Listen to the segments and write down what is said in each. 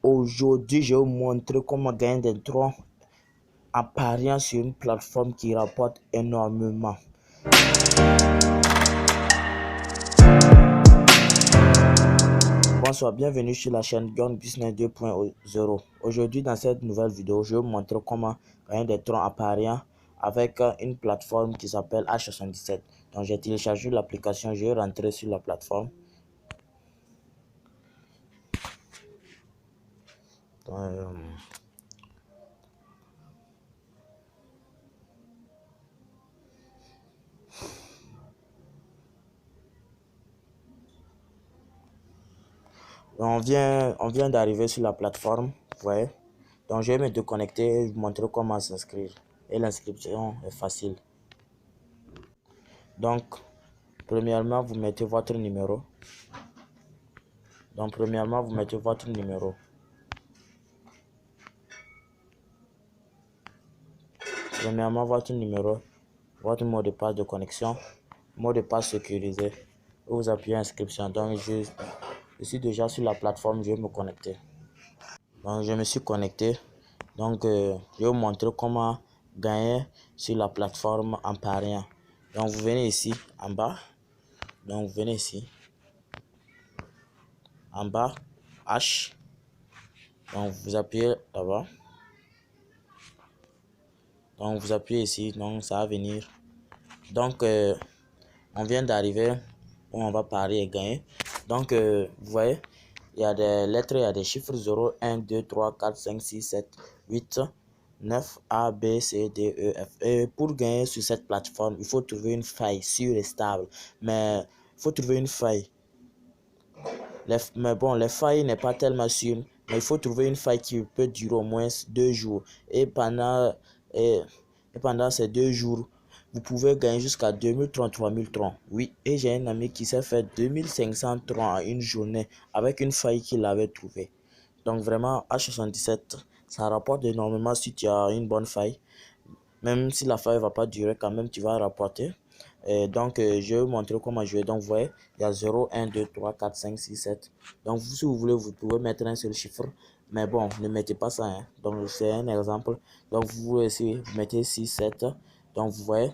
Aujourd'hui, je vais vous montrer comment gagner des droits en pariant sur une plateforme qui rapporte énormément. Bonsoir, bienvenue sur la chaîne Gun Business 2.0. Aujourd'hui, dans cette nouvelle vidéo, je vais vous montrer comment gagner des droits en pariant avec une plateforme qui s'appelle H77. Donc, j'ai téléchargé l'application, je vais rentrer sur la plateforme. On vient d'arriver sur la plateforme, vous voyez. Donc je vais me déconnecter et vous montrer comment s'inscrire. Et l'inscription est facile. Donc, premièrement, vous mettez votre numéro. Votre mot de passe de connexion, mot de passe sécurisé. Vous appuyez inscription. Donc je suis déjà sur la plateforme, je vais me connecter. Donc je me suis connecté. Donc je vais vous montrer comment gagner sur la plateforme en pariant. Donc vous venez ici en bas. Donc vous venez ici en bas, H. Donc vous appuyez là-bas. Donc vous appuyez ici, donc ça va venir. Donc on vient d'arriver où on va parier et gagner. Donc vous voyez, il y a des lettres, il y a des chiffres 0, 1, 2, 3, 4, 5, 6, 7, 8, 9, A, B, C, D, E, F. Et pour gagner sur cette plateforme, il faut trouver une faille sûre et stable. Mais il faut trouver une faille. Mais bon, les failles n'est pas tellement sûres. Mais il faut trouver une faille qui peut durer au moins 2 jours. Et pendant ces 2 jours, vous pouvez gagner jusqu'à 2000 troncs, 3000 troncs. Oui, et j'ai un ami qui s'est fait 2500 troncs en une journée avec une faille qu'il avait trouvée. Donc vraiment, H77, ça rapporte énormément si tu as une bonne faille. Même si la faille ne va pas durer, quand même, tu vas rapporter. Et donc, je vais vous montrer comment jouer. Donc, vous voyez, il y a 0, 1, 2, 3, 4, 5, 6, 7. Donc, si vous voulez, vous pouvez mettre un seul chiffre. Mais bon, ne mettez pas ça. Hein. Donc, c'est un exemple. Donc, vous aussi, vous mettez 6, 7. Donc, vous voyez,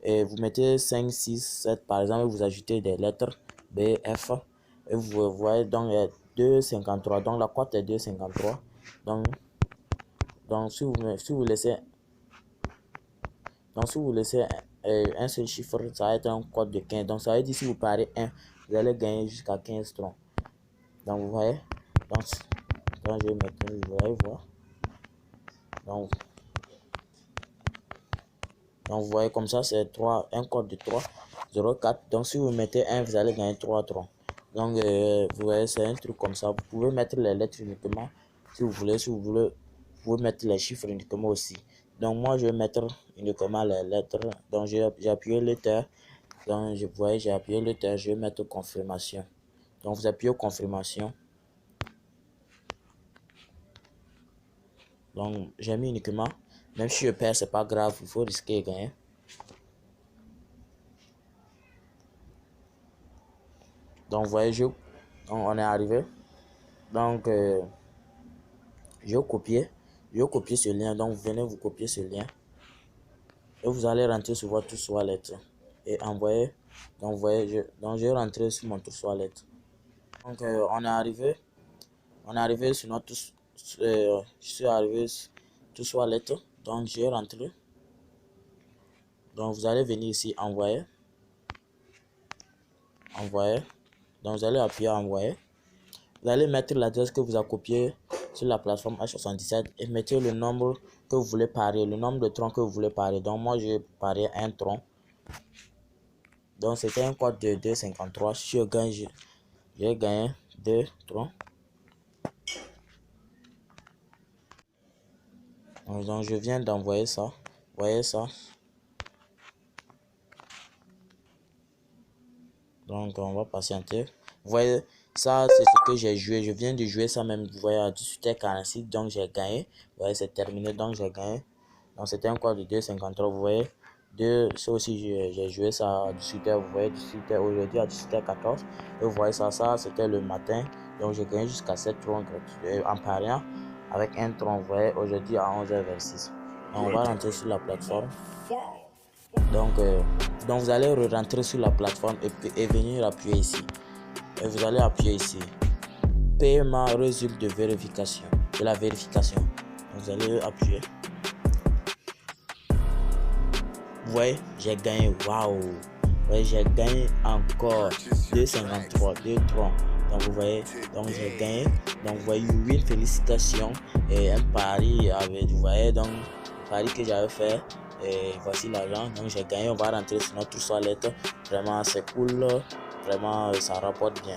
et vous mettez 5, 6, 7. Par exemple, vous ajoutez des lettres B, F. Et vous voyez, donc, il y a 2,53. Donc, la cote est 2,53. Donc, si vous laissez un seul chiffre, ça va être un code de 15. Donc ça veut dire si vous parez 1, vous allez gagner jusqu'à 15 troncs. Donc vous voyez. Donc quand je vais mettre, vous allez voir. Donc vous voyez comme ça, c'est un code de 3, 0, 4. Donc si vous mettez 1, vous allez gagner 3 troncs. Donc vous voyez, c'est un truc comme ça. Vous pouvez mettre les lettres uniquement si vous voulez. Vous pouvez mettre les chiffres uniquement aussi. Donc moi je vais mettre uniquement les lettres. Donc j'ai appuyé l'Ether. Donc j'ai appuyé l'Ether. Je vais mettre confirmation. Donc vous appuyez confirmation. Donc j'ai mis uniquement. Même si je perds, c'est pas grave. Il faut risquer et gagner. Donc vous voyez, donc, on est arrivé. Donc je vais copier ce lien. Donc vous venez vous copier ce lien. Et vous allez rentrer sur votre wallet et envoyer. Donc vous voyez, je vais rentrer sur mon wallet. Donc on est arrivé sur notre je suis arrivé sur wallet. Donc je vais rentrer. Donc vous allez venir ici envoyer. Donc vous allez appuyer envoyer. Vous allez mettre l'adresse que vous avez copiée sur la plateforme H77 et mettez le nombre que vous voulez parier, le nombre de troncs que vous voulez parier. Donc moi je vais parier un tronc. Donc c'était un code de 2,53. Si je gagne, j'ai gagné 2 troncs. Donc je viens d'envoyer ça. Vous voyez ça. Donc on va patienter. Vous voyez, ça c'est ce que j'ai joué. Je viens de jouer ça même. Vous voyez à 18h46. Donc j'ai gagné. Vous voyez, c'est terminé. Donc j'ai gagné. Donc c'était un code de 2,53. Vous voyez. Ça aussi j'ai joué ça à 18h. Vous voyez 18h aujourd'hui à 18h14. Et vous voyez ça c'était le matin. Donc j'ai gagné jusqu'à 7 troncs gratuits en pariant avec un tronc, vous voyez, aujourd'hui à 11h26. On va rentrer sur la plateforme. Donc vous allez rentrer sur la plateforme et venir appuyer ici. Et vous allez appuyer ici. Paiement résultat de vérification. De la vérification. Vous allez appuyer. Vous voyez, j'ai gagné. Waouh! Vous voyez, j'ai gagné encore 2,53, 2 troncs. Donc vous voyez, donc j'ai gagné. Donc vous voyez, oui, félicitations. Et un pari avec, vous voyez, donc le pari que j'avais fait. Et voici l'argent. Donc j'ai gagné. On va rentrer sur notre wallet. Vraiment, c'est cool. Vraiment, ça rapporte bien.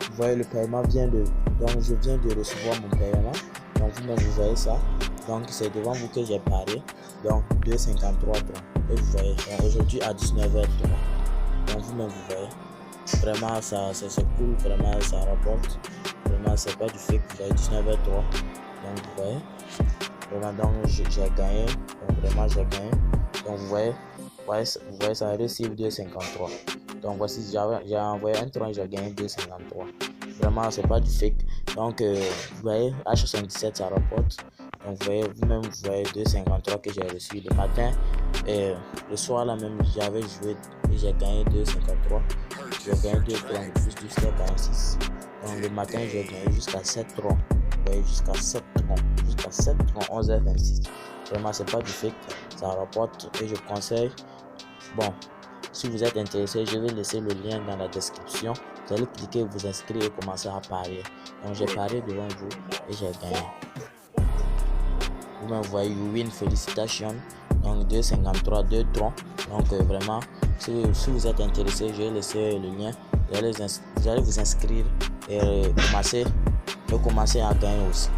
Vous voyez, le paiement vient de... Donc je viens de recevoir mon paiement. Donc vous voyez ça. Donc c'est devant vous que j'ai parié. Donc 2,53 troncs. Et vous voyez, aujourd'hui à 19h03. Donc vous voyez. Vraiment ça c'est cool. Vraiment ça rapporte. Vraiment c'est pas du fake. Vous voyez 19h03. Donc vous voyez. Vraiment donc j'ai gagné. Donc vraiment j'ai gagné. Donc vous voyez ça a reçu 2,53. Donc voici j'ai envoyé un tronc, j'ai gagné 2,53. Vraiment c'est pas du fake. Donc vous voyez H77 ça rapporte. Donc vous voyez vous-même, vous voyez 2,53 que j'ai reçu le matin. Et le soir là même j'avais joué et j'ai gagné 2,53. J'ai gagné 2 troncs plus jusqu'à 46. Donc le matin j'ai gagné jusqu'à 7 troncs. Vous voyez jusqu'à 7 troncs. Jusqu'à 7 troncs 11h26. Vraiment c'est pas du fake. Ça rapporte et je conseille. Bon, si vous êtes intéressé, je vais laisser le lien dans la description. Vous allez cliquer, vous inscrire et commencer à parier. Donc j'ai parié devant vous et j'ai gagné. Vous m'envoyez win, félicitations. Donc 2,53, 2 troncs. Donc vraiment, si vous êtes intéressé, je vais laisser le lien. Vous allez vous inscrire et commencer à gagner aussi.